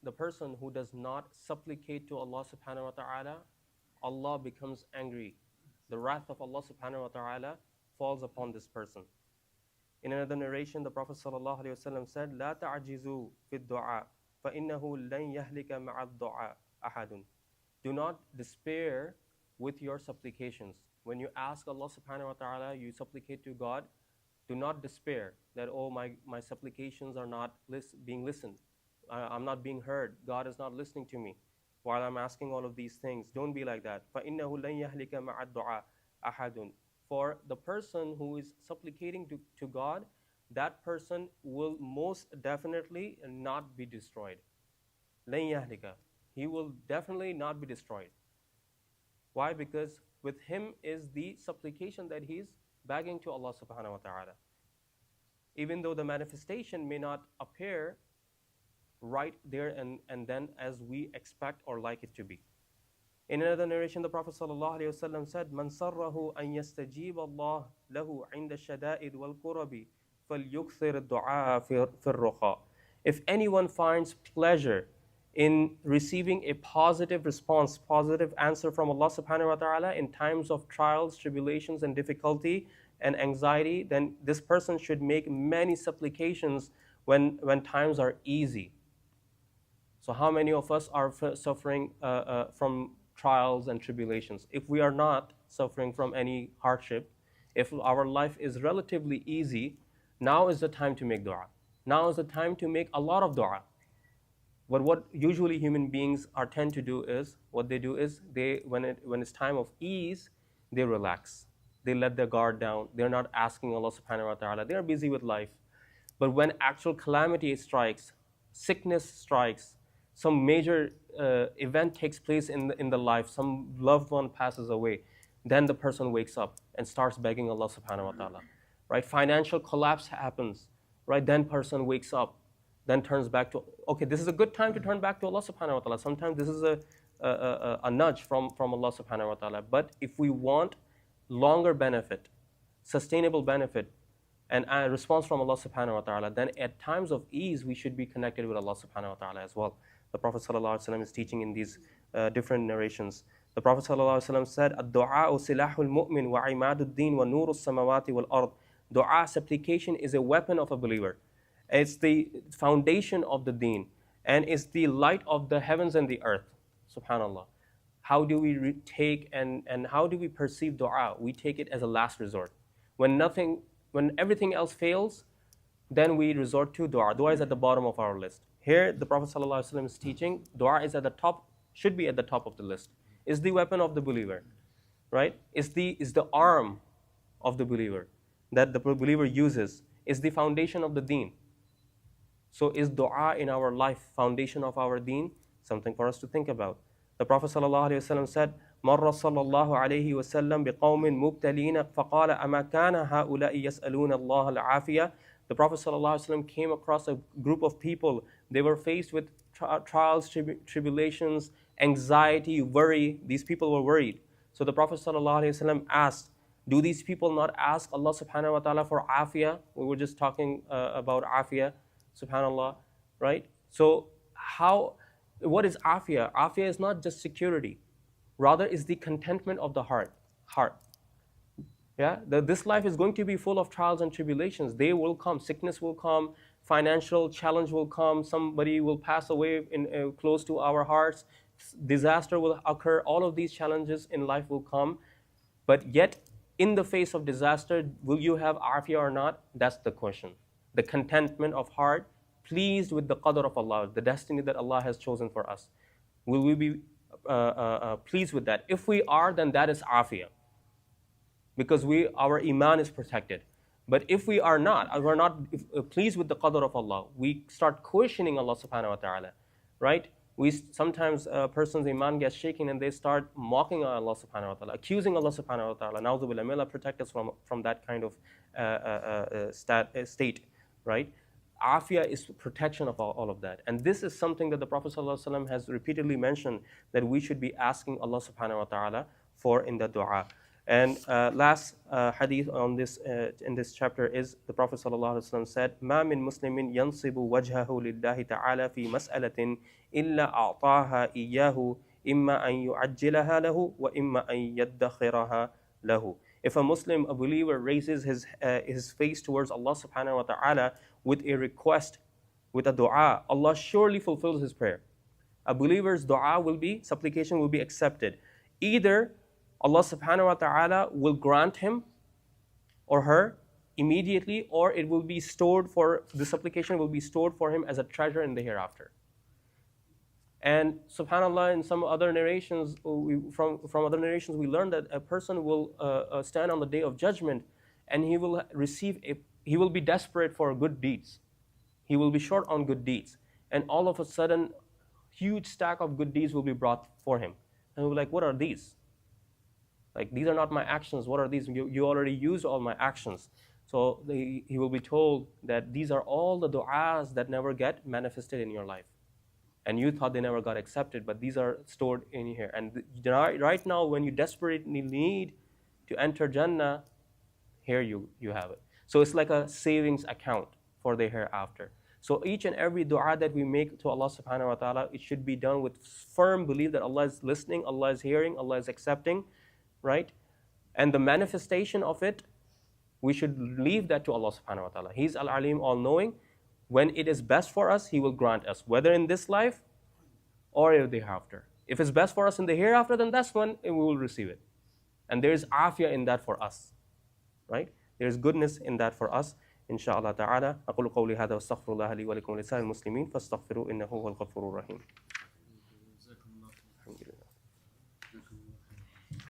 the person who does not supplicate to Allah subhanahu wa ta'ala, Allah becomes angry. The wrath of Allah subhanahu wa ta'ala falls upon this person. In another narration, the Prophet sallallahu alaihi wasallam said, "La ta'jizu fi du'a, fa innahu lan yahlika ma'a du'a ahadun." Do not despair with your supplications. When you ask Allah subhanahu wa ta'ala, you supplicate to God, do not despair that, oh, my supplications are not being listened. I'm not being heard. God is not listening to me while I'm asking all of these things. Don't be like that. فَإِنَّهُ لَن يَهْلِكَ مَعَ الدُّعَاءِ أَحَدٌ. For the person who is supplicating to God, that person will most definitely not be destroyed. لَن يَهْلِكَ. He will definitely not be destroyed. Why? Because with him is the supplication that he's begging to Allah subhanahu wa ta'ala. Even though the manifestation may not appear right there and then as we expect or like it to be. In another narration, the Prophet ﷺ said, "Man sarrahu an yastajib Allah lahu 'inda shada'id wal kurabi, falyukthir ad-du'a fi ar-rukha." If anyone finds pleasure in receiving a positive response, positive answer from Allah subhanahu wa ta'ala in times of trials, tribulations, and difficulty and anxiety, then this person should make many supplications when times are easy. So how many of us are suffering from trials and tribulations? If we are not suffering from any hardship, if our life is relatively easy, now is the time to make dua. Now is the time to make a lot of dua. But what usually human beings tend to do is, when it's time of ease, they relax. They let their guard down. They're not asking Allah subhanahu wa ta'ala. They're busy with life. But when actual calamity strikes, sickness strikes, some major event takes place in the life, some loved one passes away, then the person wakes up and starts begging Allah subhanahu wa ta'ala. Right? Financial collapse happens. Right? Then person wakes up, then turns back to, okay, this is a good time to turn back to Allah subhanahu wa ta'ala. Sometimes this is a nudge from Allah subhanahu wa ta'ala. But if we want longer benefit, sustainable benefit, and a response from Allah subhanahu wa ta'ala, then at times of ease, we should be connected with Allah subhanahu wa ta'ala as well. The Prophet sallallahu alaihi wasallam is teaching in these different narrations. The Prophet sallallahu alaihi wasallam said, "Ad-du'a silahul mu'min wa imadud din wa nurus samawati wal ard." Dua, supplication, is a weapon of a believer. It's the foundation of the deen, and it's the light of the heavens and the earth. Subhanallah. How do we take and how do we perceive dua? We take it as a last resort. When everything else fails, then we resort to dua. Dua is at the bottom of our list. Here, the Prophet ﷺ is teaching, dua is at the top, should be at the top of the list. It's the weapon of the believer, right? It's the arm of the believer that the believer uses. It's the foundation of the deen. So is dua in our life foundation of our deen? Something for us to think about. The Prophet ﷺ said, "Marra sallallahu alayhi wa sallam biqawmin mubtalina faqala ama kana ha'ula'i yas'aluna Allah al-afiyah." The Prophet ﷺ came across a group of people. They were faced with trials, tribulations, anxiety, worry. These people were worried. So the Prophet ﷺ asked, do these people not ask Allah subhanahu wa ta'ala for afiyah? We were just talking about afiyah, subhanallah, right? So what is afiyah? Afiyah is not just security. Rather, is the contentment of the heart. Yeah, this life is going to be full of trials and tribulations. They will come. Sickness will come. Financial challenge will come. Somebody will pass away close to our hearts. Disaster will occur. All of these challenges in life will come. But yet, in the face of disaster, will you have afiyah or not? That's the question. The contentment of heart, pleased with the qadr of Allah, the destiny that Allah has chosen for us. Will we be pleased with that? If we are, then that is afiyah. Because our iman is protected. But if we are not, we're not pleased with the qadr of Allah, we start questioning Allah subhanahu wa ta'ala, right? Sometimes a person's iman gets shaken and they start mocking Allah subhanahu wa ta'ala, accusing Allah subhanahu wa ta'ala. Na'udhu may Allah protect us from that kind of state, right? Afiyah is protection of all of that. And this is something that the Prophet ﷺ has repeatedly mentioned that we should be asking Allah subhanahu wa ta'ala for in the dua. And last hadith on this in this chapter is the Prophet ﷺ said, "Ma min Muslimin yansibu wajhahu lillahi ta'ala fi mas'alatin illa a'taha iyyahu imma an yu'ajjilaha lahu wa imma an yaddakhiraha lahu." If a Muslim, a believer, raises his face towards Allah subhanahu wa ta'ala with a request, with a dua, Allah surely fulfills his prayer. A believer's dua will be, supplication will be accepted. Either Allah subhanahu wa ta'ala will grant him or her immediately, or it will be stored for, the supplication will be stored for him as a treasure in the hereafter. And subhanAllah, in some other narrations, from other narrations, we learn that a person will stand on the day of judgment and he will he will be desperate for good deeds. He will be short on good deeds. And all of a sudden, huge stack of good deeds will be brought for him. And he'll be like, what are these? Like, these are not my actions. What are these? You already used all my actions. So he will be told that these are all the du'as that never get manifested in your life. And you thought they never got accepted, but these are stored in here. And right now, when you desperately need to enter Jannah, here you have it. So it's like a savings account for the hereafter. So each and every dua that we make to Allah subhanahu wa ta'ala, it should be done with firm belief that Allah is listening, Allah is hearing, Allah is accepting, right? And the manifestation of it, we should leave that to Allah subhanahu wa ta'ala. He's Al-Alim, all-knowing. When it is best for us, He will grant us, whether in this life or in the hereafter. If it's best for us in the hereafter, then that's when we will receive it. And there is afiyah in that for us, right? There is goodness in that for us. Inshallah ta'ala. أقول قولي هذا واستغفر الله لي ولكم ولسائر المسلمين فاستغفروا إنه هو الغفور الرحيم.